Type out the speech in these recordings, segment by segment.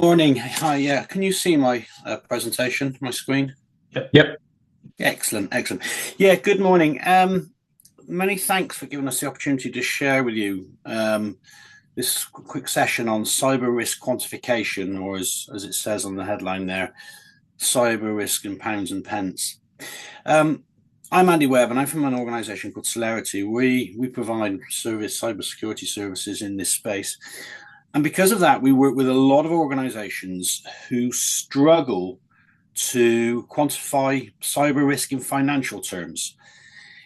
Morning. Hi. Yeah. Can you see my presentation, my screen? Yep. Excellent. Excellent. Yeah. Good morning. Many thanks for giving us the opportunity to share with you this quick session on cyber risk quantification, or as it says on the headline there, cyber risk in pounds and pence. I'm Andy Webb, and I'm from an organisation called Celerity. We provide cybersecurity services in this space. And because of that, we work with a lot of organizations who struggle to quantify cyber risk in financial terms.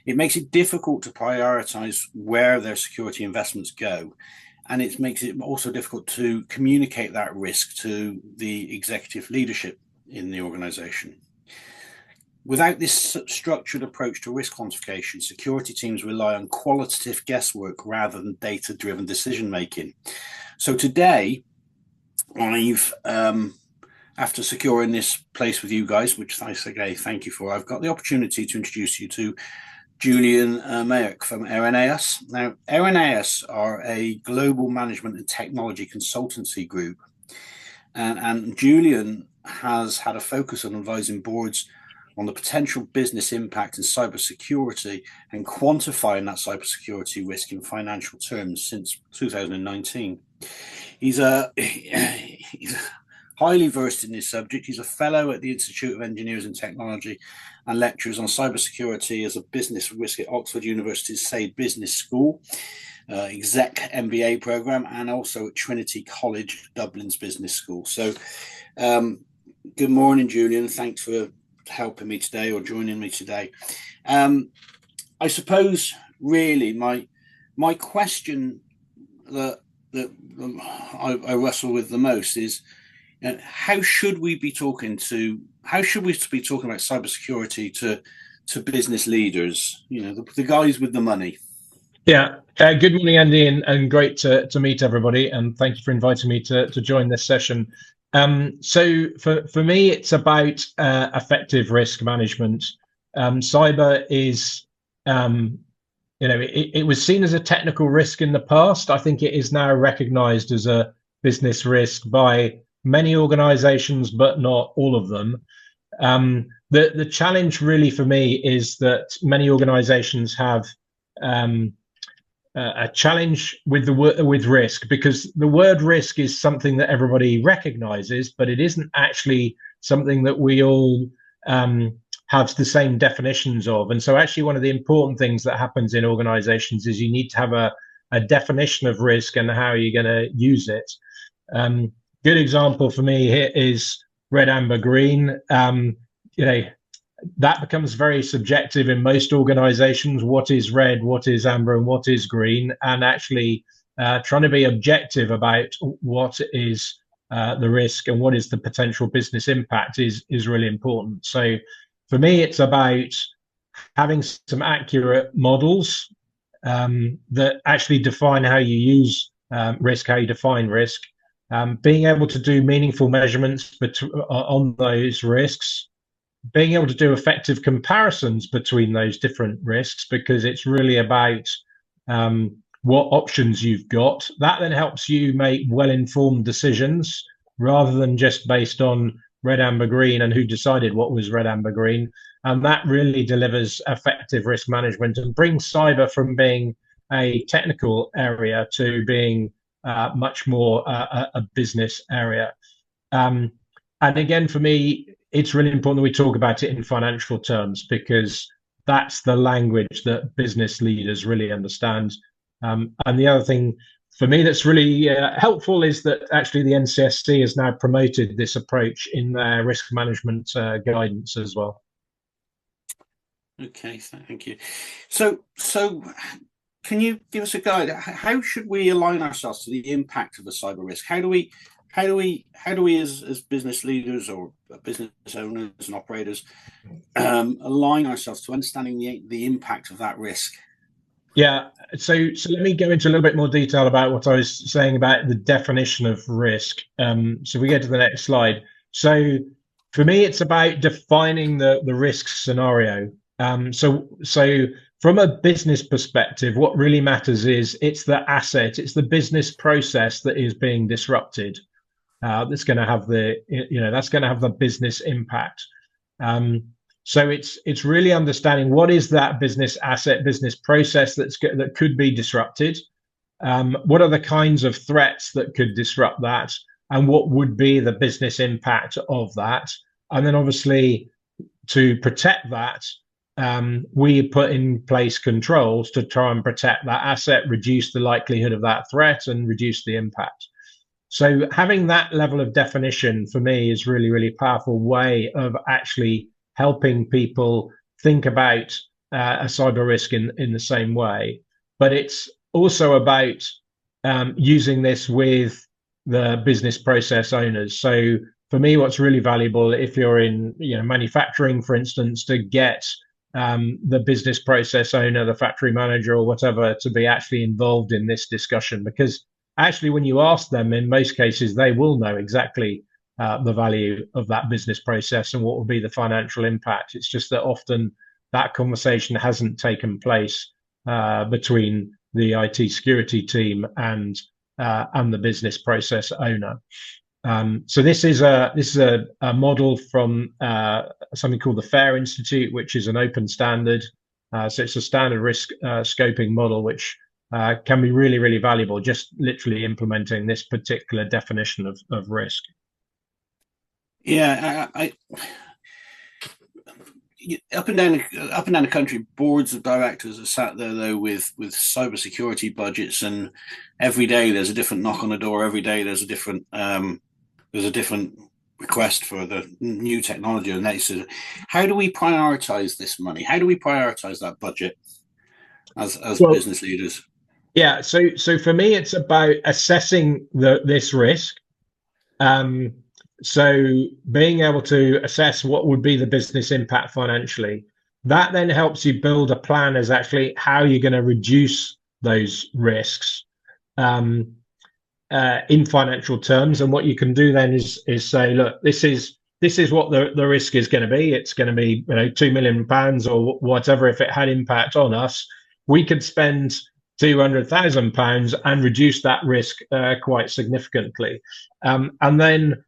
It makes it difficult to prioritize where their security investments go. And it makes it also difficult to communicate that risk to the executive leadership in the organization. Without this structured approach to risk quantification, security teams rely on qualitative guesswork rather than data-driven decision making. So today, I've after securing this place with you guys, which I say thank you for, I've got the opportunity to introduce you to Julian Meyrick from Irenaeus. Now, Irenaeus are a global management and technology consultancy group, and Julian has had a focus on advising boards on the potential business impact in cybersecurity and quantifying that cybersecurity risk in financial terms since 2019. He's highly versed in this subject. He's a fellow at the Institute of Engineers and Technology and lectures on cybersecurity as a business risk at Oxford University's Say Business School, exec MBA program, and also at Trinity College, Dublin's Business School. So good morning, Julian. Thanks for helping me today or joining me today. I suppose really my question that I wrestle with the most is how should we be talking about cybersecurity to business leaders, the guys with the money? Yeah. Good morning, Andy, and great to meet everybody. And thank you for inviting me to join this session. So for me, it's about effective risk management. Cyber is, it was seen as a technical risk in the past. I think it is now recognized as a business risk by many organizations, but not all of them. The challenge really for me is that many organizations have a challenge with risk, because the word risk is something that everybody recognizes, but it isn't actually something that we all have the same definitions of. And so actually one of the important things that happens in organizations is you need to have a definition of risk and how you're going to use it. Good example for me here is red, amber, green. That becomes very subjective in most organizations. What is red, what is amber, and what is green? And actually trying to be objective about what is the risk and what is the potential business impact is really important. So for me, it's about having some accurate models that actually define how you use risk, how you define risk, being able to do meaningful measurements on those risks, being able to do effective comparisons between those different risks, because it's really about what options you've got. That then helps you make well-informed decisions rather than just based on red, amber, green and who decided what was red, amber, green. And that really delivers effective risk management and brings cyber from being a technical area to being much more a business area. And again, for me, it's really important that we talk about it in financial terms, because that's the language that business leaders really understand. And the other thing for me that's really helpful is that actually the NCSC has now promoted this approach in their risk management guidance as well. Okay, thank you. So can you give us a guide? How should we align ourselves to the impact of a cyber risk? How do we as business leaders or business owners and operators align ourselves to understanding the impact of that risk? Yeah, so let me go into a little bit more detail about what I was saying about the definition of risk. So we go to the next slide. So for me, it's about defining the risk scenario. So from a business perspective, what really matters is it's the asset, it's the business process that is being disrupted. that's going to have the business impact. So it's really understanding what is that business asset, business process that could be disrupted. What are the kinds of threats that could disrupt that, and what would be the business impact of that? And then obviously to protect that, we put in place controls to try and protect that asset, reduce the likelihood of that threat, and reduce the impact. So having that level of definition for me is really, really powerful way of actually helping people think about a cyber risk in the same way. But it's also about using this with the business process owners. So for me, what's really valuable, if you're in manufacturing, for instance, to get the business process owner, the factory manager or whatever, to be actually involved in this discussion. Because actually, when you ask them, in most cases, they will know exactly the value of that business process and what will be the financial impact. It's just that often that conversation hasn't taken place between the IT security team and the business process owner. So this is a model from something called the FAIR Institute, which is an open standard. So it's a standard risk scoping model, which can be really, really valuable, just literally implementing this particular definition of risk. Yeah, up and down the country, boards of directors are sat there though with cybersecurity budgets, and every day there's a different knock on the door. Every day there's a different request for the new technology. And they said, how do we prioritize this money? How do we prioritize that budget as business leaders? Yeah, so for me, it's about assessing this risk. So being able to assess what would be the business impact financially, that then helps you build a plan as actually how you're going to reduce those risks in financial terms. And what you can do then is say, look, this is what the risk is going to be. It's going to be £2 million or whatever. If it had impact on us, we could spend £200,000 and reduce that risk quite significantly. And then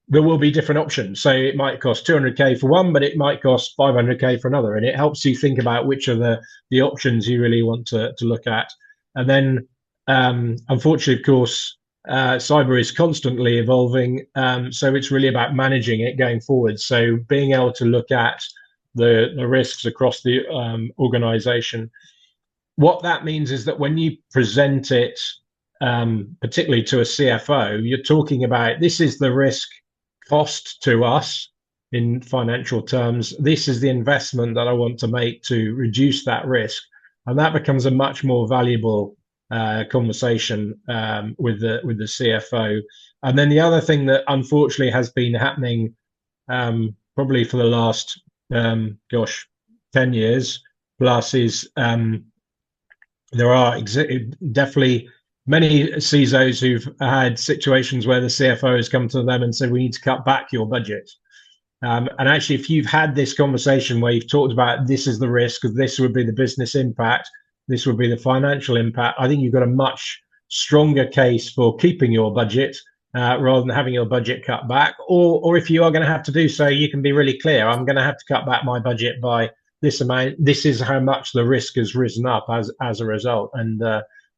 there will be different options. So it might cost 200k for one, but it might cost 500k for another. And it helps you think about which are the options you really want to look at. And then, unfortunately, of course, cyber is constantly evolving. So it's really about managing it going forward. So being able to look at the risks across the organization. What that means is that when you present it, particularly to a CFO, you're talking about this is the risk cost to us in financial terms. This is the investment that I want to make to reduce that risk, and that becomes a much more valuable conversation with the CFO. And then the other thing that unfortunately has been happening probably for the last 10 years plus is there are definitely many CISOs who've had situations where the CFO has come to them and said, we need to cut back your budget. And actually, if you've had this conversation where you've talked about this is the risk, this would be the business impact, this would be the financial impact, I think you've got a much stronger case for keeping your budget rather than having your budget cut back. Or if you are going to have to do so, you can be really clear. I'm going to have to cut back my budget by this amount. This is how much the risk has risen up as a result. And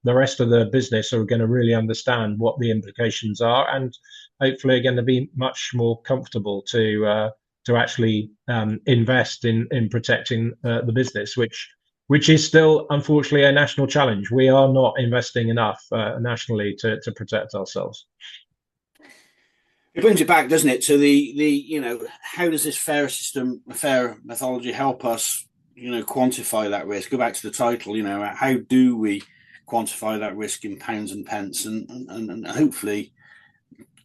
the rest of the business are going to really understand what the implications are, and hopefully are going to be much more comfortable to actually invest in protecting the business, which is still, unfortunately, a national challenge. We are not investing enough nationally to protect ourselves. It brings it back, doesn't it, to the how does this FAIR methodology help us, quantify that risk? Go back to the title, how do we quantify that risk in pounds and pence? And hopefully,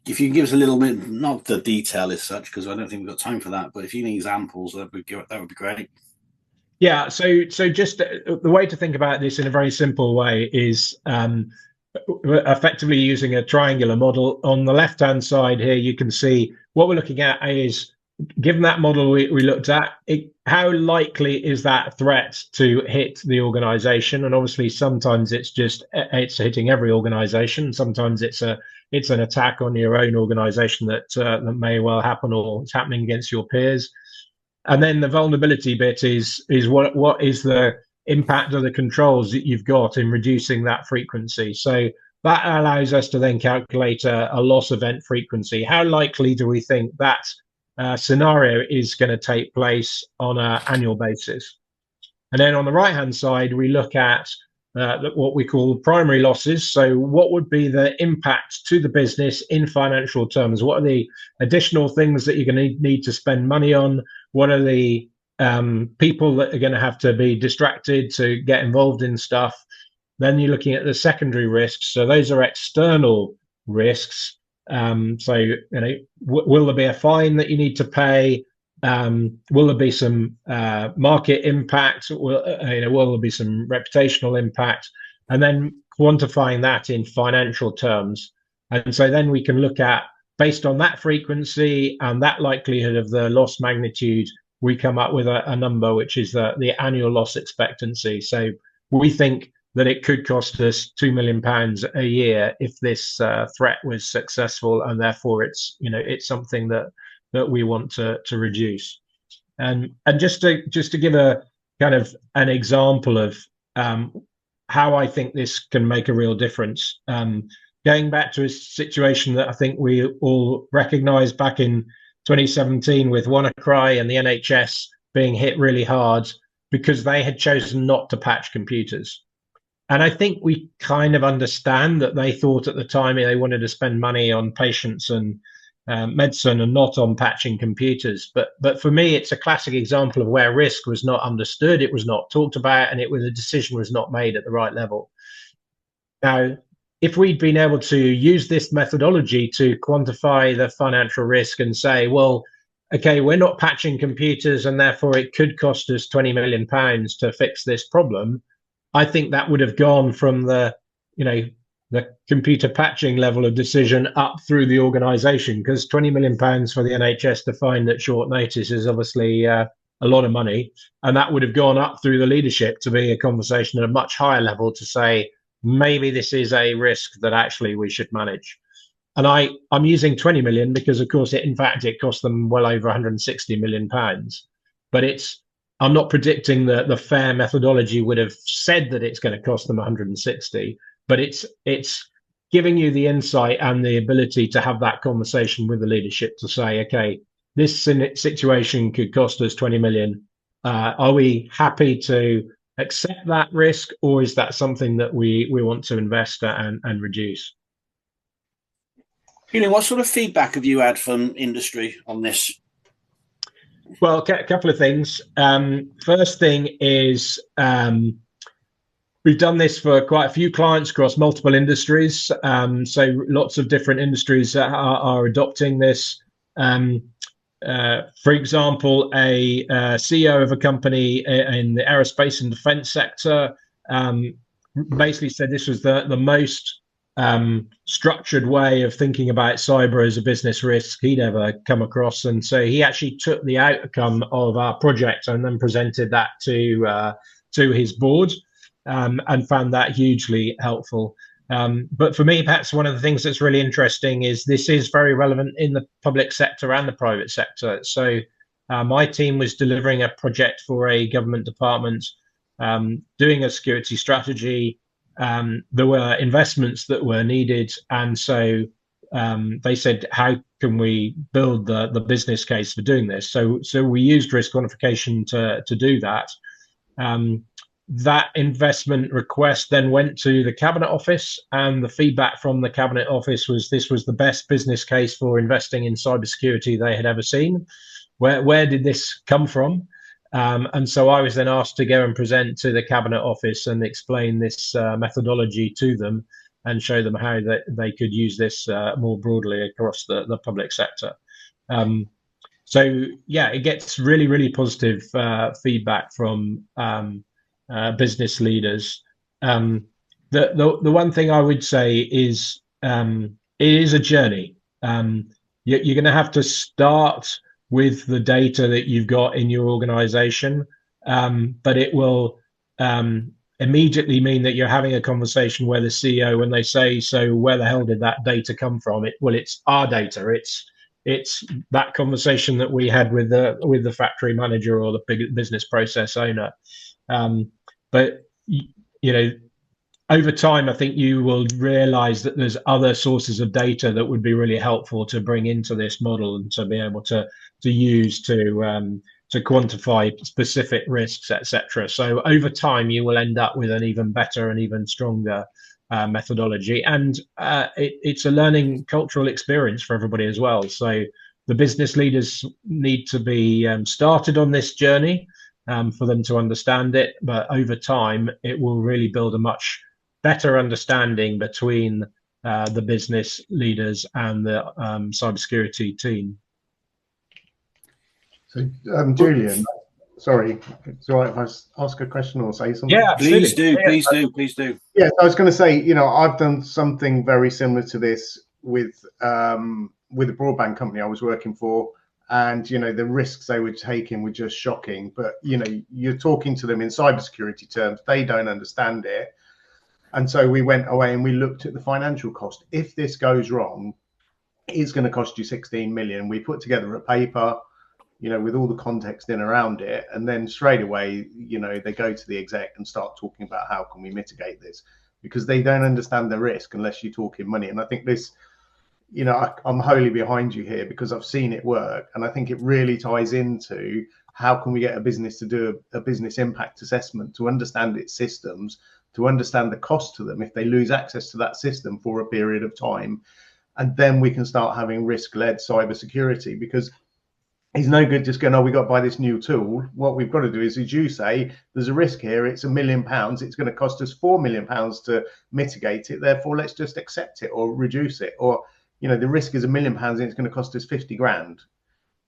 if you can give us a little bit, not the detail as such, because I don't think we've got time for that, but if you need examples, that would be great. Yeah, so just the way to think about this in a very simple way is effectively using a triangular model. On the left-hand side here, you can see what we're looking at is given that model we looked at, how likely is that threat to hit the organization? And obviously, sometimes it's hitting every organization. Sometimes it's an attack on your own organization that may well happen, or it's happening against your peers. And then the vulnerability bit is what is the impact of the controls that you've got in reducing that frequency. So that allows us to then calculate a loss event frequency. How likely do we think that scenario is going to take place on an annual basis? And then on the right-hand side, we look at what we call primary losses. So what would be the impact to the business in financial terms? What are the additional things that you're going to need to spend money on? What are the people that are going to have to be distracted to get involved in stuff? Then you're looking at the secondary risks. So those are external risks. So, will there be a fine that you need to pay? Will there be some market impact? Will there be some reputational impact? And then quantifying that in financial terms. And so then we can look at, based on that frequency and that likelihood of the loss magnitude, we come up with a number which is the annual loss expectancy. So we think that it could cost us £2 million a year if this threat was successful, and therefore it's something that we want to reduce. And just to give a kind of an example of how I think this can make a real difference. Going back to a situation that I think we all recognise back in 2017 with WannaCry and the NHS being hit really hard because they had chosen not to patch computers. And I think we kind of understand that they thought at the time they wanted to spend money on patients and medicine and not on patching computers. But for me, it's a classic example of where risk was not understood, it was not talked about, and a decision was not made at the right level. Now, if we'd been able to use this methodology to quantify the financial risk and say, well, okay, we're not patching computers and therefore it could cost us £20 million to fix this problem, I think that would have gone from the computer patching level of decision up through the organisation, because £20 million for the NHS to find at short notice is obviously a lot of money. And that would have gone up through the leadership to be a conversation at a much higher level to say, maybe this is a risk that actually we should manage. And I'm using 20 million because, of course, it cost them well over 160 million pounds. But I'm not predicting that the fair methodology would have said that it's going to cost them 160, but it's giving you the insight and the ability to have that conversation with the leadership to say, okay, this situation could cost us 20 million. Are we happy to accept that risk, or is that something that we want to invest and reduce? Julian, what sort of feedback have you had from industry on this? Well, a couple of things. First thing is we've done this for quite a few clients across multiple industries. So lots of different industries are adopting this. For example, a CEO of a company in the aerospace and defense sector basically said this was the most structured way of thinking about cyber as a business risk he'd ever come across. And so he actually took the outcome of our project and then presented that to his board and found that hugely helpful. But for me, perhaps one of the things that's really interesting is this is very relevant in the public sector and the private sector. So my team was delivering a project for a government department, doing a security strategy. There were investments that were needed. And so they said, how can we build the business case for doing this? So we used risk quantification to do that. That investment request then went to the Cabinet Office, and the feedback from the Cabinet Office was this was the best business case for investing in cybersecurity they had ever seen. Where did this come from? And so I was then asked to go and present to the Cabinet Office and explain this methodology to them and show them how they could use this more broadly across the public sector. So yeah, it gets really, really positive feedback from business leaders. The one thing I would say is it is a journey. You're going to have to start with the data that you've got in your organization, but it will immediately mean that you're having a conversation where the CEO, when they say, "So where the hell did that data come from?" It's our data. It's that conversation that we had with the factory manager or the big business process owner. But you know, over time, I think you will realize that there's other sources of data that would be really helpful to bring into this model and to be able to use to quantify specific risks, etc. So over time, you will end up with an even better and even stronger methodology, and it's a learning cultural experience for everybody as well. So the business leaders need to be started on this journey for them to understand it, but over time, it will really build a much better understanding between the business leaders and the cybersecurity team. So, Julian, sorry, it's all right if I ask a question or say something? Yeah, please do, please do, please do. Yeah, I was going to say, I've done something very similar to this with a broadband company I was working for, and the risks they were taking were just shocking. But you're talking to them in cybersecurity terms; they don't understand it. And so we went away and we looked at the financial cost. If this goes wrong, it's going to cost you 16 million. We put together a paper, with all the context in around it. And then straight away, they go to the exec and start talking about how can we mitigate this, because they don't understand the risk unless you talk in money. And I think this, I'm wholly behind you here because I've seen it work. And I think it really ties into how can we get a business to do a business impact assessment, to understand its systems, to understand the cost to them if they lose access to that system for a period of time. And then we can start having risk-led cybersecurity, because it's no good just going, oh, we got to buy this new tool. What we've got to do is, as you say, there's a risk here. It's £1 million. It's going to cost us £4 million to mitigate it. Therefore, let's just accept it or reduce it. Or, the risk is £1 million and it's going to cost us 50 grand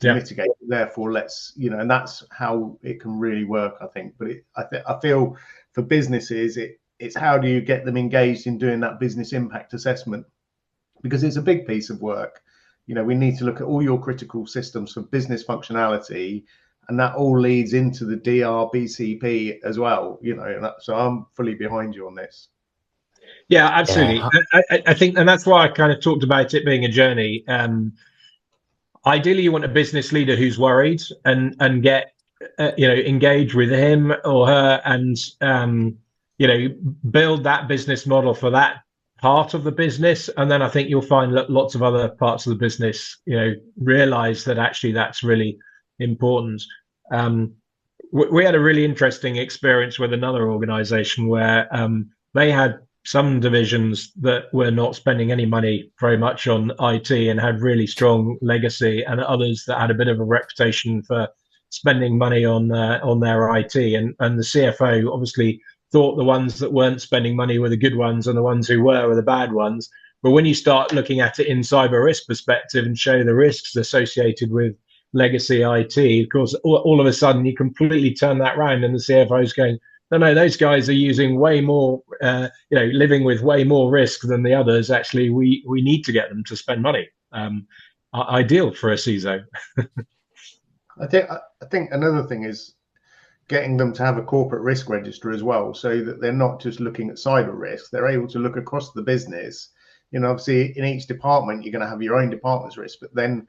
to mitigate it. Therefore, let's, and that's how it can really work, I think. But I feel for businesses, it's how do you get them engaged in doing that business impact assessment? Because it's a big piece of work. We need to look at all your critical systems for business functionality, and that all leads into the DRBCP as well. So I'm fully behind you on this. Yeah, absolutely. Yeah. I think, and that's why I kind of talked about it being a journey. Ideally, you want a business leader who's worried and get engage with him or her and build that business model for that part of the business. And then I think you'll find lots of other parts of the business realize that actually that's really important. We had a really interesting experience with another organization where they had some divisions that were not spending any money very much on IT and had really strong legacy, and others that had a bit of a reputation for spending money on their IT. And the CFO obviously thought the ones that weren't spending money were the good ones and the ones who were the bad ones. But when you start looking at it in cyber risk perspective and show the risks associated with legacy IT, of course, all of a sudden you completely turn that around and the CFO is going, no, those guys are using way more, living with way more risk than the others. Actually, we need to get them to spend money. Ideal for a CISO. I think another thing is getting them to have a corporate risk register as well, so that they're not just looking at cyber risk. They're able to look across the business. Obviously in each department, you're going to have your own department's risk, but then,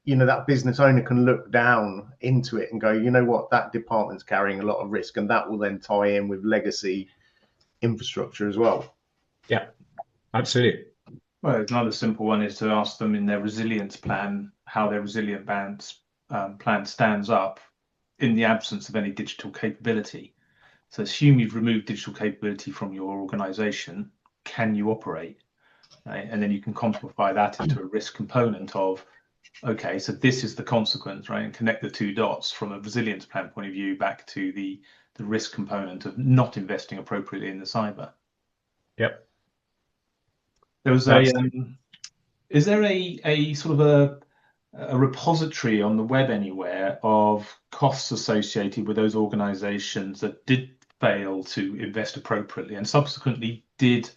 that business owner can look down into it and go, you know what, that department's carrying a lot of risk, and that will then tie in with legacy infrastructure as well. Yeah, absolutely. Well, another simple one is to ask them in their resilience plan how their resilient plan stands up in the absence of any digital capability. So assume you've removed digital capability from your organization. Can you operate? Right? And then you can quantify that into a risk component of, okay, so this is the consequence, right? And connect the two dots from a resilience plan point of view back to the risk component of not investing appropriately in the cyber. Yep. There was is there a sort of a repository on the web anywhere of costs associated with those organizations that did fail to invest appropriately and subsequently did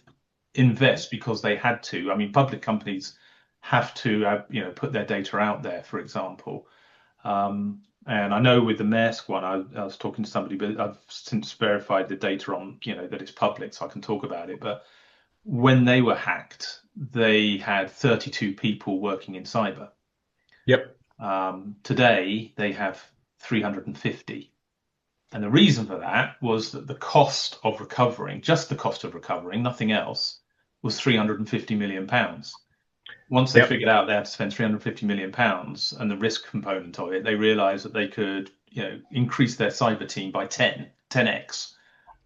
invest because they had to? I mean, public companies have to put their data out there, for example. And I know with the Maersk one, I was talking to somebody, but I've since verified the data on, that it's public, so I can talk about it. But when they were hacked, they had 32 people working in cyber. Yep. Today, they have 350. And the reason for that was that the cost of recovering, just the cost of recovering, nothing else, was £350 million. Once they figured out they had to spend £350 million and the risk component of it, they realized that they could, increase their cyber team by 10x,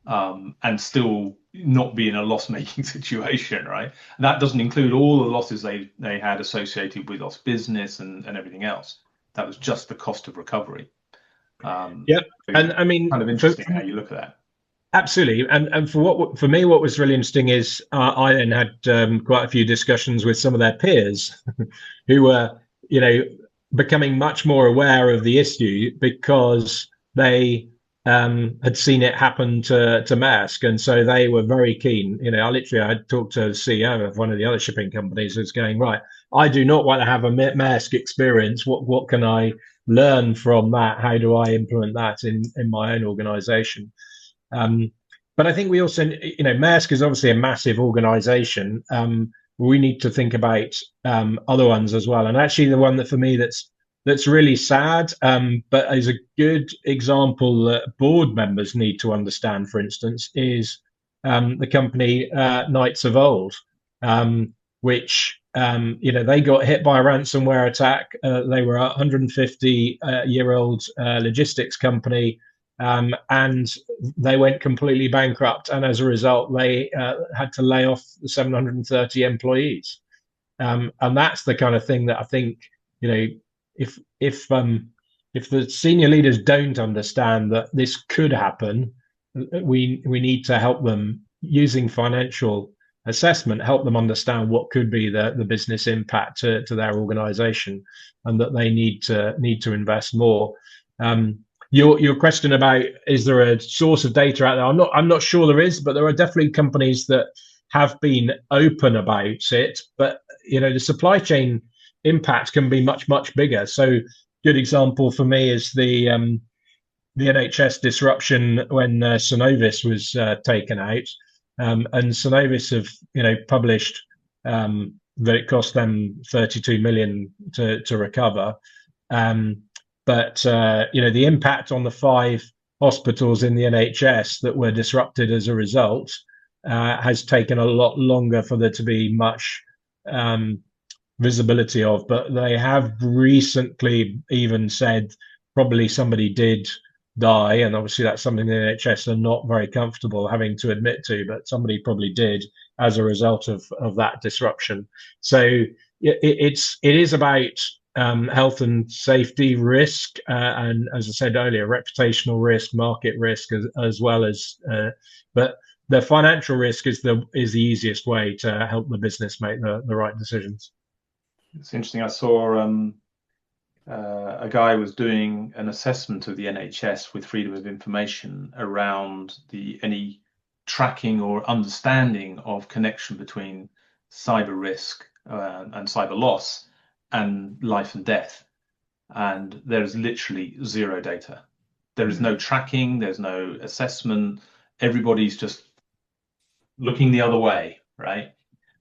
and still not be in a loss-making situation, right? And that doesn't include all the losses they had associated with lost business and everything else. That was just the cost of recovery. And I mean, kind of interesting how you look at that. Absolutely, and for me, what was really interesting is I then had quite a few discussions with some of their peers who were, becoming much more aware of the issue because they had seen it happen to Maersk, and so they were very keen. I had talked to the CEO of one of the other shipping companies who's going, right, I do not want to have a Maersk experience. What can I learn from that? How do I implement that in my own organization? But I think we also, Maersk is obviously a massive organization. We need to think about other ones as well. And actually, the one that for me that's really sad, but is a good example that board members need to understand, for instance, is the company Knights of Old, which they got hit by a ransomware attack. They were a 150-year-old logistics company. And they went completely bankrupt, and as a result, they had to lay off 730 employees. And that's the kind of thing that I think, if the senior leaders don't understand that this could happen, we need to help them using financial assessment, help them understand what could be the business impact to their organization, and that they need to invest more. Your question about, is there a source of data out there? I'm not sure there is, but there are definitely companies that have been open about it. But the supply chain impact can be much, much bigger. So good example for me is the NHS disruption when Synovis was taken out, and Synovis have published that it cost them 32 million to recover. But the impact on the 5 hospitals in the NHS that were disrupted as a result has taken a lot longer for there to be much visibility of. But they have recently even said probably somebody did die, and obviously that's something the NHS are not very comfortable having to admit to, but somebody probably did as a result of that disruption. So it is about health and safety risk, and as I said earlier, reputational risk, market risk, as well as, but the financial risk is the easiest way to help the business make the right decisions. It's interesting. I saw a guy was doing an assessment of the NHS with freedom of information around any tracking or understanding of connection between cyber risk and cyber loss and life and death, and there is literally zero data. There is no tracking, there's no assessment. Everybody's just looking the other way, right?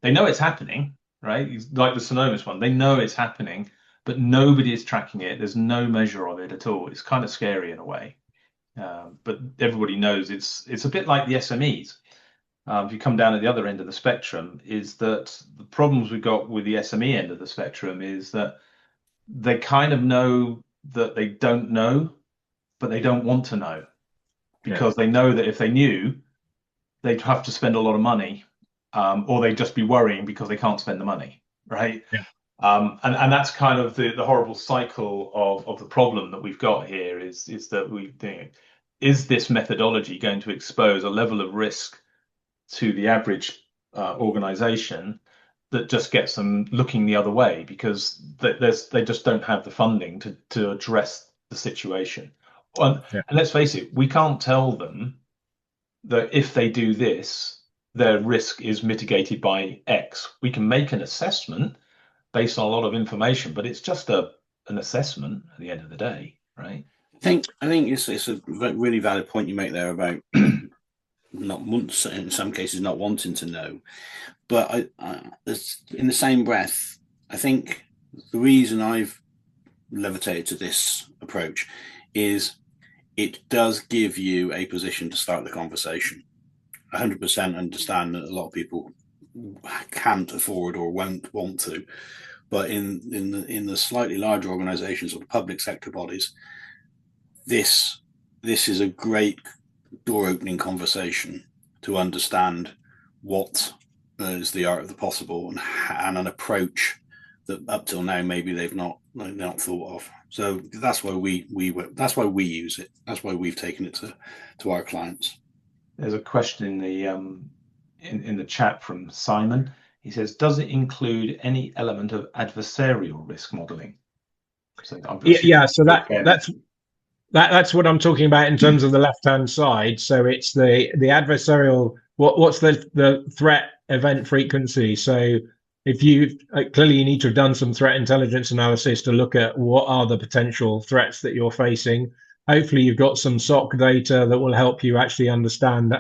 They know it's happening, right? Like the Synovis one, they know it's happening, but nobody is tracking it. There's no measure of it at all. It's kind of scary in a way, but everybody knows it's a bit like the SMEs. If you come down at the other end of the spectrum, is that the problems we've got with the SME end of the spectrum is that they kind of know that they don't know, but they don't want to know, because they know that if they knew, they'd have to spend a lot of money, or they'd just be worrying because they can't spend the money, right? Yeah. And that's kind of the horrible cycle of the problem that we've got here is that is this methodology going to expose a level of risk to the average organization that just gets them looking the other way, because they just don't have the funding to address the situation. And let's face it, we can't tell them that if they do this, their risk is mitigated by X. We can make an assessment based on a lot of information, but it's just a an assessment at the end of the day, right? I think it's a really valid point you make there about not in some cases not wanting to know, but in the same breath, I think the reason I've levitated to this approach is it does give you a position to start the conversation. 100% understand that a lot of people can't afford or won't want to, but in the slightly larger organizations or the public sector bodies, this is a great door opening conversation to understand what is the art of the possible and an approach that up till now maybe they've not thought of. So that's why we use it. That's why we've taken it to our clients. There's a question in the chat from Simon. He says, does it include any element of adversarial risk modeling? So that's what I'm talking about in terms of the left-hand side. So it's the adversarial. What's the threat event frequency? So if you clearly you need to have done some threat intelligence analysis to look at what are the potential threats that you're facing. Hopefully you've got some SOC data that will help you actually understand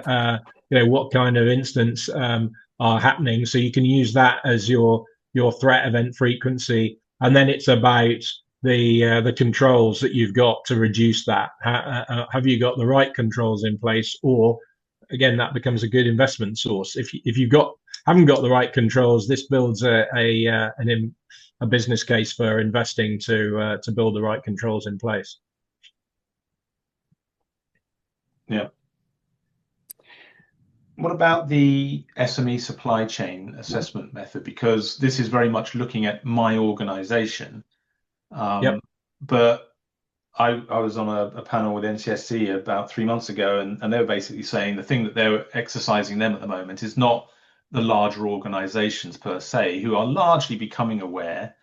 what kind of incidents are happening, so you can use that as your threat event frequency. And then it's about the controls that you've got to reduce that. Have you got the right controls in place? Or again, that becomes a good investment source. If you haven't got the right controls, this builds a business case for investing to build the right controls in place. Yeah. What about the SME supply chain assessment method? Because this is very much looking at my organization. But I was on a panel with NCSC about 3 months ago, and they were basically saying the thing that they're exercising them at the moment is not the larger organizations per se, who are largely becoming aware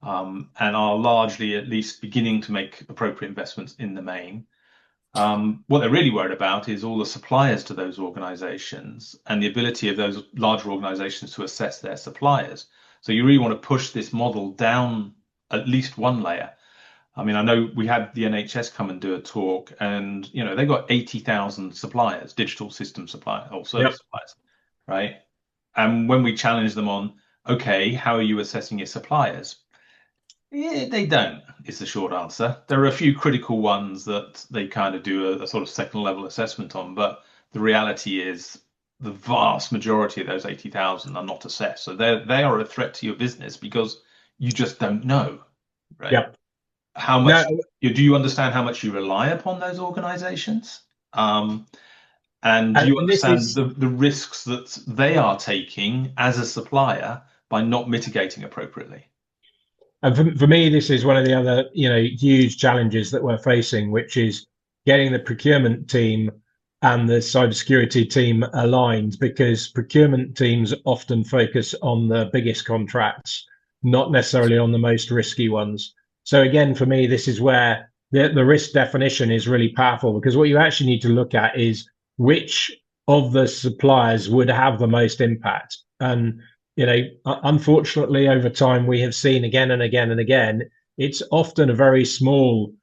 and are largely at least beginning to make appropriate investments in the main. What they're really worried about is all the suppliers to those organizations and the ability of those larger organizations to assess their suppliers. So you really want to push this model down at least one layer. I mean, I know we had the NHS come and do a talk, and they got 80,000 suppliers, digital system suppliers or service suppliers, right? And when we challenge them on, okay, how are you assessing your suppliers? Yeah, they don't, is the short answer. There are a few critical ones that they kind of do a sort of second level assessment on, but the reality is the vast majority of those 80,000 are not assessed. So they are a threat to your business because you just don't know, right? Yep. How much do you understand how much you rely upon those organizations? And do you understand the risks that they are taking as a supplier by not mitigating appropriately? And for me, this is one of the other, huge challenges that we're facing, which is getting the procurement team and the cybersecurity team aligned, because procurement teams often focus on the biggest contracts, not necessarily on the most risky ones. So again, for me, this is where the risk definition is really powerful, because what you actually need to look at is which of the suppliers would have the most impact. And unfortunately, over time, we have seen again and again and again, it's often a very small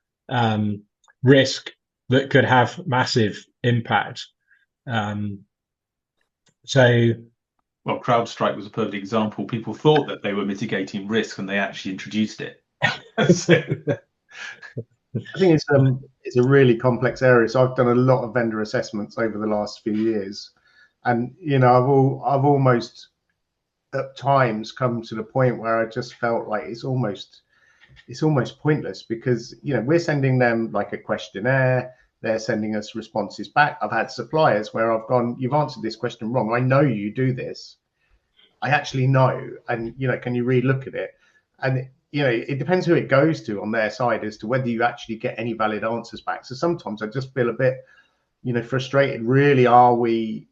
risk that could have massive impact. Well, CrowdStrike was a perfect example. People thought that they were mitigating risk and they actually introduced it. I think it's a really complex area. So I've done a lot of vendor assessments over the last few years, and I've almost at times come to the point where I just felt like it's almost pointless, because we're sending them like a questionnaire, they're sending us responses back. I've had suppliers where I've gone, you've answered this question wrong, I know you do this, I actually know, and can you relook at it? And it depends who it goes to on their side as to whether you actually get any valid answers back. So sometimes I just feel a bit frustrated. Really, are we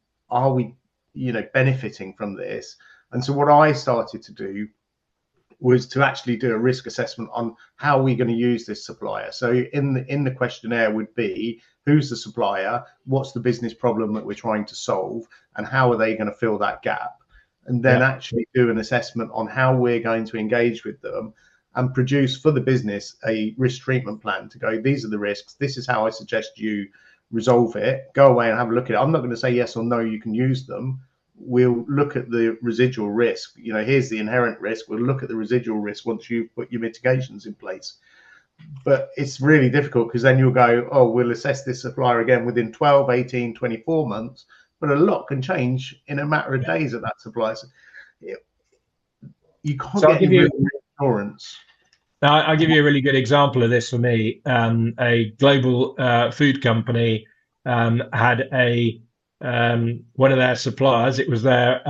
benefiting from this? And so what I started to do was to actually do a risk assessment on how we're going to use this supplier. So in the questionnaire would be, who's the supplier, what's the business problem that we're trying to solve, and how are they going to fill that gap? And then actually do an assessment on how we're going to engage with them, and produce for the business a risk treatment plan to go, these are the risks, this is how I suggest you resolve it. Go away and have a look at it. I'm not going to say yes or no, you can use them. We'll look at the residual risk. You know, here's the inherent risk. We'll look at the residual risk once you put your mitigations in place. But it's really difficult, because then you'll go, oh, we'll assess this supplier again within 12, 18, 24 months. But a lot can change in a matter of days at that supplier. So you can't get any reassurance. Now, I'll give you a really good example of this for me. A global food company had one of their suppliers, it was their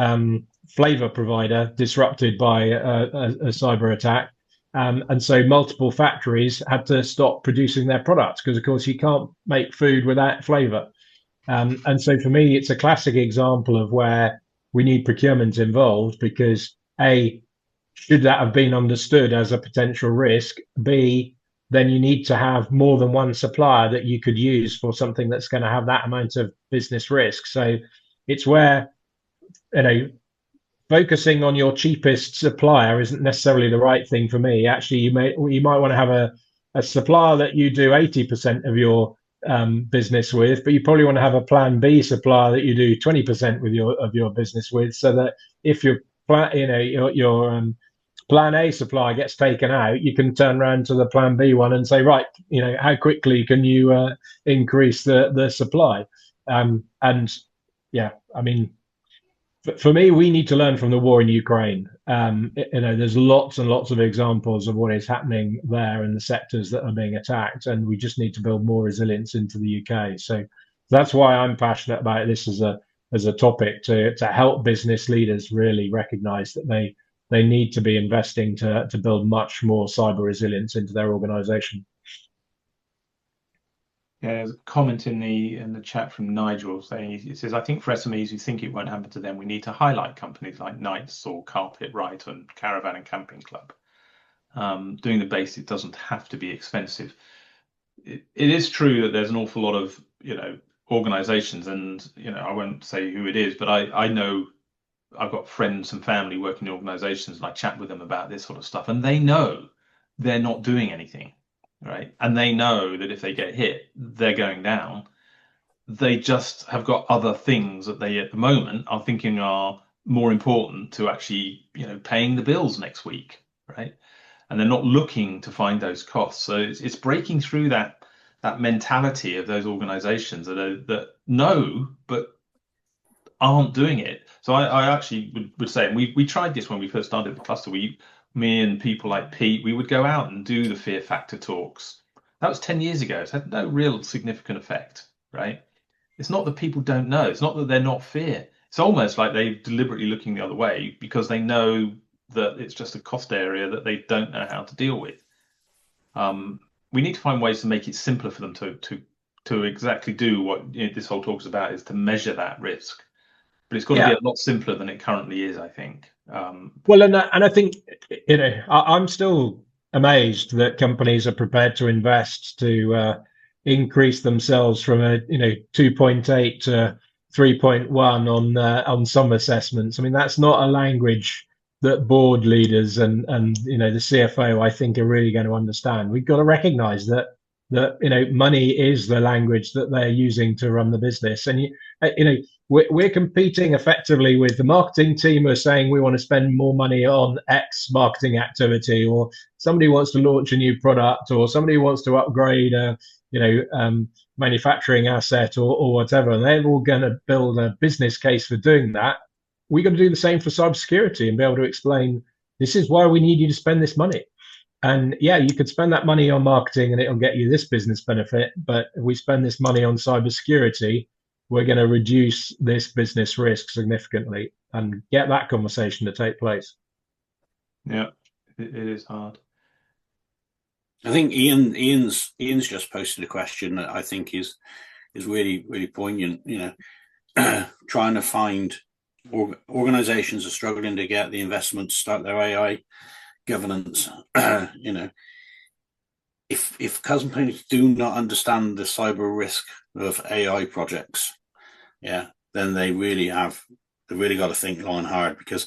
flavor provider, disrupted by a cyber attack. And so multiple factories had to stop producing their products, because, of course, you can't make food without flavor. And so for me, it's a classic example of where we need procurement involved, because A, should that have been understood as a potential risk? B, then you need to have more than one supplier that you could use for something that's going to have that amount of business risk. So it's where, you know, focusing on your cheapest supplier isn't necessarily the right thing for me. Actually, you might want to have a supplier that you do 80% of your business with, but you probably want to have a plan B supplier that you do 20% of your business with, so that if your plan A supplier gets taken out, you can turn around to the plan B one and say, right, you know, how quickly can you increase the supply? And yeah, I mean, for me, we need to learn from the war in Ukraine. You know, there's lots and lots of examples of what is happening there in the sectors that are being attacked, and we just need to build more resilience into the UK. So that's why I'm passionate about this as a topic, to help business leaders really recognise that they need to be investing to build much more cyber resilience into their organisation. Yeah, there's a comment in the chat from Nigel saying, it says, I think for SMEs who think it won't happen to them, we need to highlight companies like Knights or Carpet Right and Caravan and Camping Club. Doing the basic doesn't have to be expensive. It is true that there's an awful lot of, you know, organisations, and, you know, I won't say who it is, but I know I've got friends and family working in organisations, and I chat with them about this sort of stuff, and they know they're not doing anything. Right, and they know that if they get hit, they're going down. They just have got other things that they at the moment are thinking are more important to actually, you know, paying the bills next week, right? And they're not looking to find those costs. So it's breaking through that mentality of those organisations that know but aren't doing it. So I actually would say, and we tried this when we first started the cluster. Me and people like Pete, we would go out and do the fear factor talks. That was 10 years ago. It's had no real significant effect, right? It's not that people don't know. It's not that they're not fear. It's almost like they're deliberately looking the other way because they know that it's just a cost area that they don't know how to deal with. We need to find ways to make it simpler for them to exactly do what, you know, this whole talk is about, is to measure that risk. But it's got to be a lot simpler than it currently is, I think. Well, and I think, you know, I'm still amazed that companies are prepared to invest to increase themselves from a 2.8 to 3.1 on some assessments. I mean, that's not a language that board leaders and you know, the CFO, I think, are really going to understand. We've got to recognise that you know, money is the language that they're using to run the business, and you know, we're competing effectively with the marketing team who are saying we want to spend more money on X marketing activity, or somebody wants to launch a new product, or somebody wants to upgrade a manufacturing asset or whatever, and they're all going to build a business case for doing that. We've got to do the same for cybersecurity and be able to explain, this is why we need you to spend this money. And yeah, you could spend that money on marketing and it'll get you this business benefit, but if we spend this money on cybersecurity, we're going to reduce this business risk significantly and get that conversation to take place. Yeah, it is hard. I think Ian's just posted a question that I think is really, really poignant. You know, trying to find organizations are struggling to get the investment to start their AI governance. You know, if companies do not understand the cyber risk of AI projects, then they really got to think long and hard, because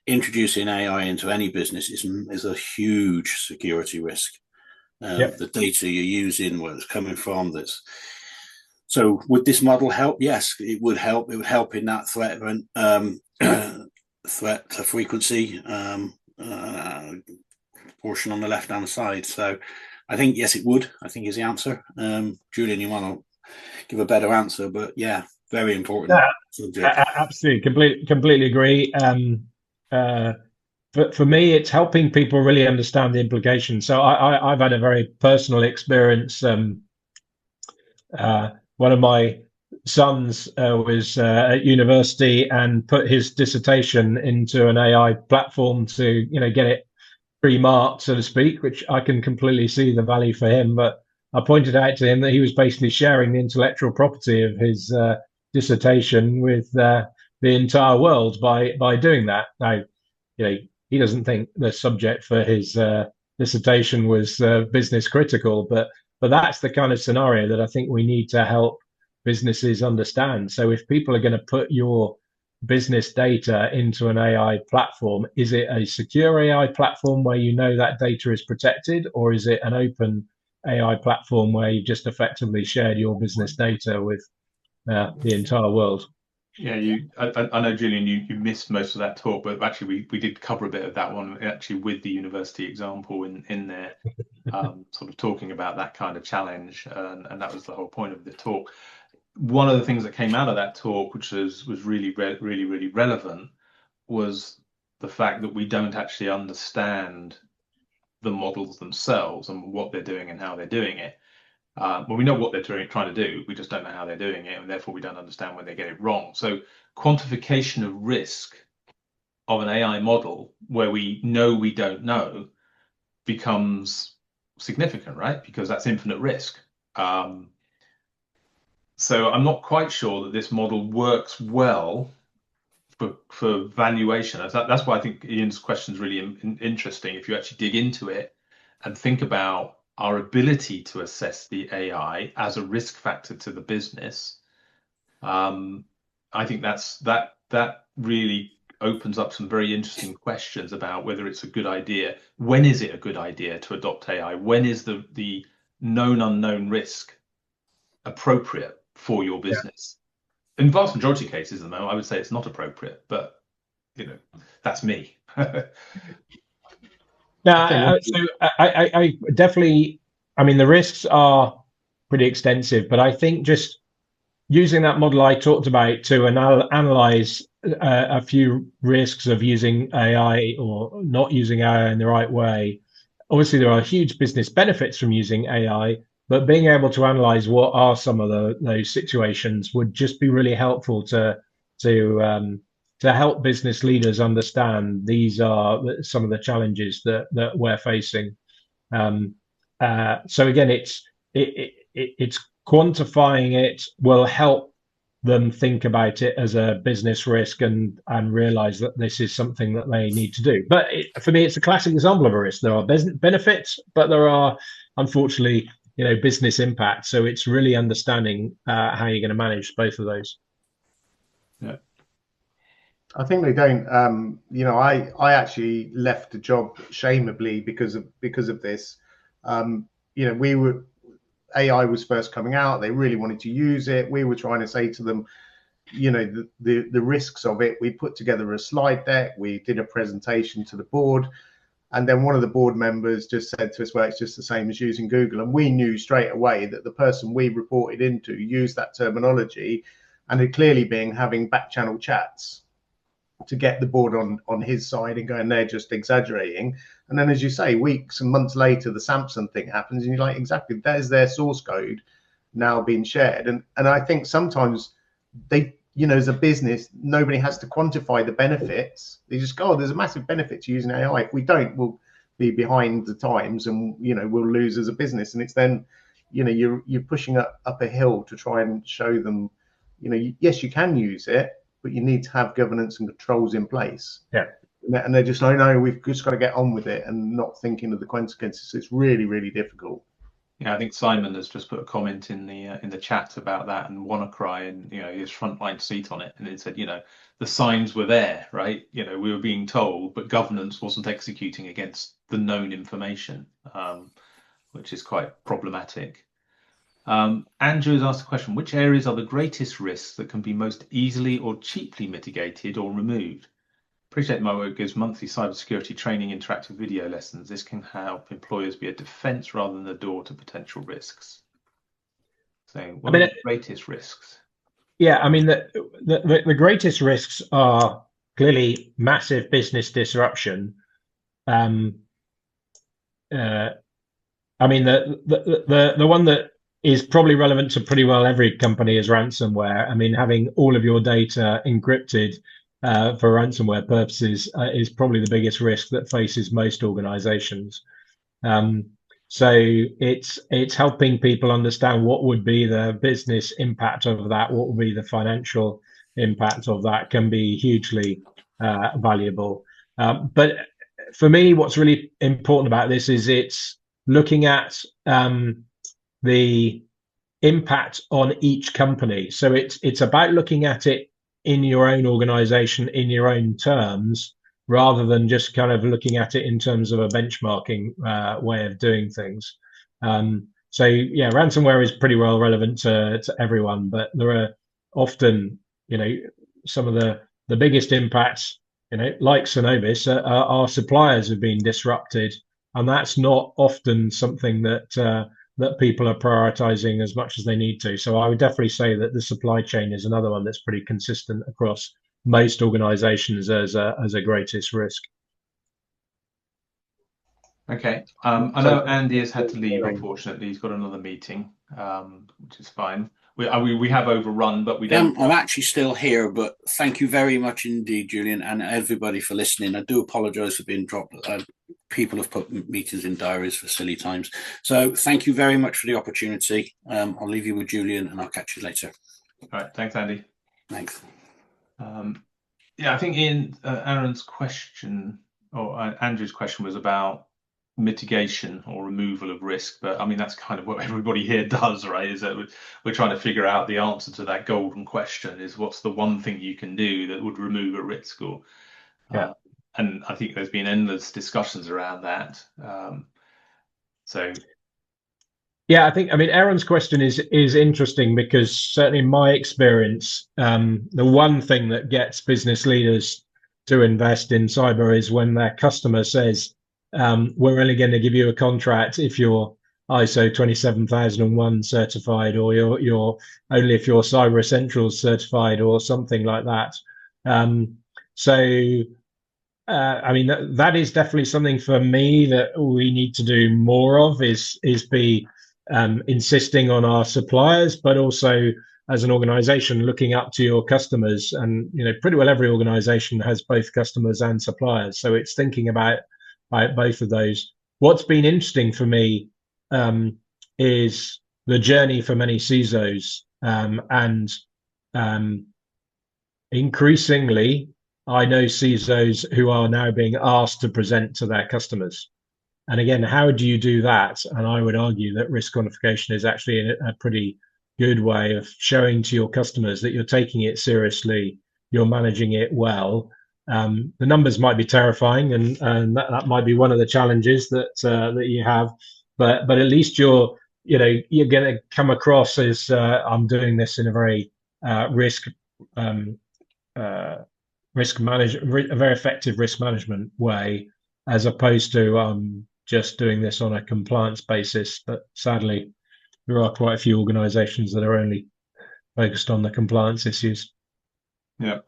introducing AI into any business is a huge security risk. The data you're using, where it's coming from, so would this model help? Yes, it would help. It would help in that threat frequency portion on the left-hand side. So I think, yes, it would, I think is the answer. Julian, you want to give a better answer, but yeah, very important subject. Absolutely, completely agree. But for me, it's helping people really understand the implications. So I've had a very personal experience. One of my sons was at university and put his dissertation into an AI platform to, get it pre-marked, so to speak, which I can completely see the value for him. But I pointed out to him that he was basically sharing the intellectual property of his dissertation with the entire world by doing that. Now, he doesn't think the subject for his dissertation was business critical, but that's the kind of scenario that I think we need to help businesses understand. So if people are going to put your business data into an AI platform, is it a secure AI platform where that data is protected, or is it an open AI platform where you just effectively shared your business data with the entire world? Yeah, I know, Julian, you missed most of that talk, but actually we did cover a bit of that one actually with the university example in there, sort of talking about that kind of challenge, and that was the whole point of the talk. One of the things that came out of that talk, which was really relevant, was the fact that we don't actually understand the models themselves and what they're doing and how they're doing it. Well, we know what they're trying to do, we just don't know how they're doing it, and therefore we don't understand when they get it wrong. So quantification of risk of an AI model where we know we don't know becomes significant, right? Because that's infinite risk. So I'm not quite sure that this model works well for valuation. That's why I think Ian's question is really interesting. If you actually dig into it and think about our ability to assess the AI as a risk factor to the business, I think that really opens up some very interesting questions about whether it's a good idea. When is it a good idea to adopt AI? When is the known unknown risk appropriate for your business? In vast majority of cases at the moment, I would say it's not appropriate, but that's me. No, so I definitely, the risks are pretty extensive, but I think just using that model I talked about to analyze a few risks of using AI or not using AI in the right way. Obviously, there are huge business benefits from using AI, but being able to analyze what are some of those situations would just be really helpful to help business leaders understand these are some of the challenges that we're facing. So again, it's quantifying it will help them think about it as a business risk and realize that this is something that they need to do. But for me, it's a classic example of a risk. There are benefits, but there are unfortunately business impact. So it's really understanding how you're going to manage both of those. Yeah, I think they don't. I actually left a job shameably because of this. AI was first coming out. They really wanted to use it. We were trying to say to them, the risks of it. We put together a slide deck. We did a presentation to the board. And then one of the board members just said to us, well, it's just the same as using Google. And we knew straight away that the person we reported into used that terminology and had clearly been having back channel chats to get the board on his side and going, they're just exaggerating. And then, as you say, weeks and months later, the Samsung thing happens, and you're like, exactly, there's their source code now being shared. And I think sometimes they, as a business, nobody has to quantify the benefits. They just go, oh, there's a massive benefit to using AI. If we don't, we'll be behind the times, and we'll lose as a business. And it's then, you're pushing up a hill to try and show them, yes, you can use it, but you need to have governance and controls in place. Yeah. And they're just like, no, we've just got to get on with it and not thinking of the consequences. It's really, really difficult. Yeah, I think Simon has just put a comment in the chat about that, and WannaCry, and his frontline seat on it, and it said, the signs were there, right? We were being told, but governance wasn't executing against the known information, which is quite problematic. Andrew has asked a question: which areas are the greatest risks that can be most easily or cheaply mitigated or removed? Appreciate my work gives monthly cybersecurity training, interactive video lessons. This can help employers be a defense rather than a door to potential risks. So what are the greatest risks? Yeah, I mean, the greatest risks are clearly massive business disruption. I mean, the one that is probably relevant to pretty well every company is ransomware. I mean, having all of your data encrypted for ransomware purposes is probably the biggest risk that faces most organizations. So it's helping people understand what would be the business impact of that, what would be the financial impact of that, can be hugely valuable. But for me, what's really important about this is it's looking at the impact on each company. So it's about looking at it in your own organization, in your own terms, rather than just kind of looking at it in terms of a benchmarking way of doing things. So yeah, ransomware is pretty well relevant to everyone, but there are often, some of the biggest impacts, like Synovus, our suppliers have been disrupted, and that's not often something that people are prioritizing as much as they need to. So I would definitely say that the supply chain is another one that's pretty consistent across most organizations as a greatest risk. Okay. I know Andy has had to leave, unfortunately. He's got another meeting, which is fine. We have overrun, but we don't. I'm actually still here, but thank you very much indeed, Julian, and everybody for listening. I do apologise for being dropped. People have put meetings in diaries for silly times. So thank you very much for the opportunity. I'll leave you with Julian, and I'll catch you later. All right. Thanks, Andy. Thanks. Yeah, I think Ian, Aaron's question, or Andrew's question, was about mitigation or removal of risk, but I mean that's kind of what everybody here does, right? Is that we're trying to figure out the answer to that golden question: is what's the one thing you can do that would remove a risk? Or and I think there's been endless discussions around that. So yeah, I mean Aaron's question is interesting, because certainly in my experience, the one thing that gets business leaders to invest in cyber is when their customer says, we're only going to give you a contract if you're ISO 27001 certified, or you're only if you're Cyber Essentials certified, or something like that. I mean, that is definitely something for me that we need to do more of, is be insisting on our suppliers, but also as an organization looking up to your customers. And pretty well every organization has both customers and suppliers, so it's thinking about both of those. What's been interesting for me is the journey for many CISOs, and increasingly I know CISOs who are now being asked to present to their customers. And again, how do you do that? And I would argue that risk quantification is actually a pretty good way of showing to your customers that you're taking it seriously, you're managing it well. The numbers might be terrifying, and that might be one of the challenges that you have, but at least you're going to come across as I'm doing this in a very a very effective risk management way, as opposed to just doing this on a compliance basis. But sadly, there are quite a few organizations that are only focused on the compliance issues. Yeah.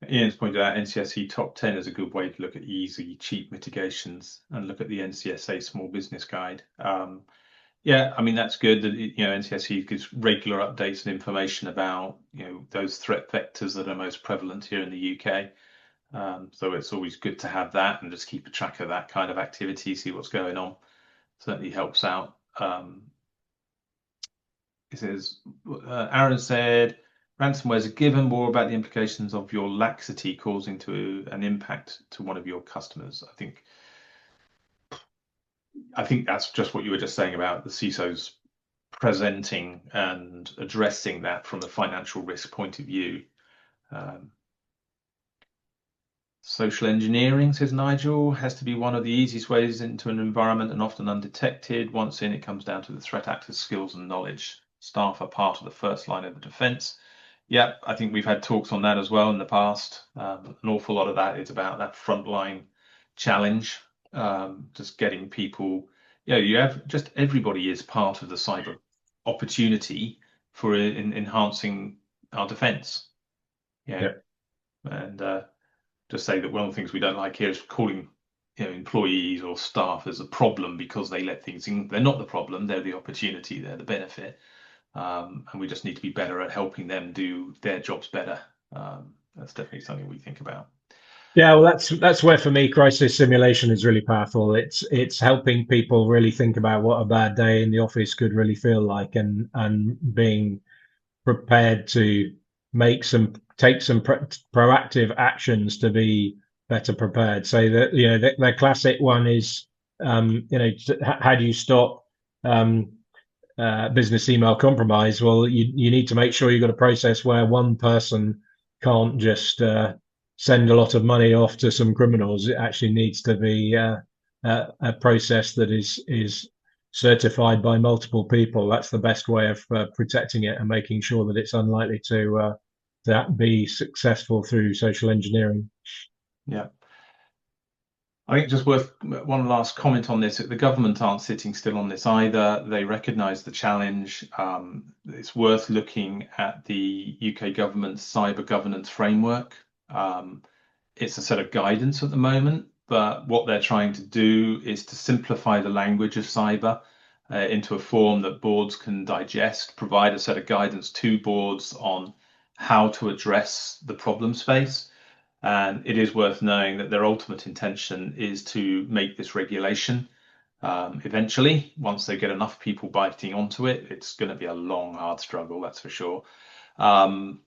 Ian's pointed out NCSE Top 10 is a good way to look at easy, cheap mitigations, and look at the NCSA Small Business Guide. Yeah, I mean, that's good that NCSE gives regular updates and information about those threat vectors that are most prevalent here in the UK. So it's always good to have that and just keep a track of that kind of activity, see what's going on. Certainly helps out. It says, Aaron said, ransomware is a given. More about the implications of your laxity causing an impact to one of your customers. I think I think that's just what you were just saying about the CISOs presenting and addressing that from a financial risk point of view. Social engineering, says Nigel, has to be one of the easiest ways into an environment and often undetected. Once in, it comes down to the threat actors' skills and knowledge. Staff are part of the first line of the defense. Yeah, I think we've had talks on that as well in the past. An awful lot of that is about that frontline challenge, just getting people, you have just everybody is part of the cyber opportunity for enhancing our defense. Yeah. And just say that one of the things we don't like here is calling employees or staff as a problem because they let things in. They're not the problem, they're the opportunity, they're the benefit. And we just need to be better at helping them do their jobs better. That's definitely something we think about. Yeah, well, that's where for me crisis simulation is really powerful. It's helping people really think about what a bad day in the office could really feel like, and being prepared to take some proactive actions to be better prepared. So that the classic one is how do you stop business email compromise? Well, you need to make sure you've got a process where one person can't just send a lot of money off to some criminals. It actually needs to be a process that is certified by multiple people. That's the best way of protecting it and making sure that it's unlikely to be successful through social engineering. Yeah. I think just worth one last comment on this. The government aren't sitting still on this either. They recognise the challenge. It's worth looking at the UK government's cyber governance framework. It's a set of guidance at the moment, but what they're trying to do is to simplify the language of cyber into a form that boards can digest, provide a set of guidance to boards on how to address the problem space. And it is worth knowing that their ultimate intention is to make this regulation eventually. Once they get enough people biting onto it, it's going to be a long, hard struggle, that's for sure. And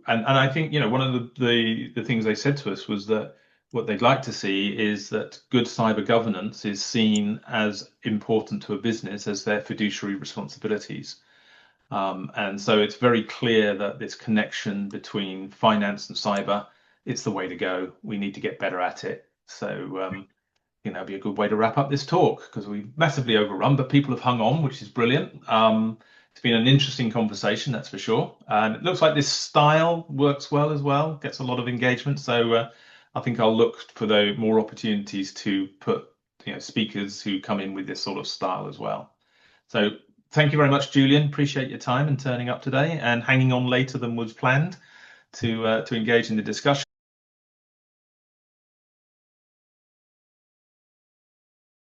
I think, one of the things they said to us was that what they'd like to see is that good cyber governance is seen as important to a business as their fiduciary responsibilities. And so it's very clear that this connection between finance and cyber, it's the way to go. We need to get better at it. So, it'd be a good way to wrap up this talk because we've massively overrun, but people have hung on, which is brilliant. It's been an interesting conversation, that's for sure. And it looks like this style works well as well, gets a lot of engagement. So I think I'll look for more opportunities to put speakers who come in with this sort of style as well. So thank you very much, Julian. Appreciate your time and turning up today and hanging on later than was planned to engage in the discussion.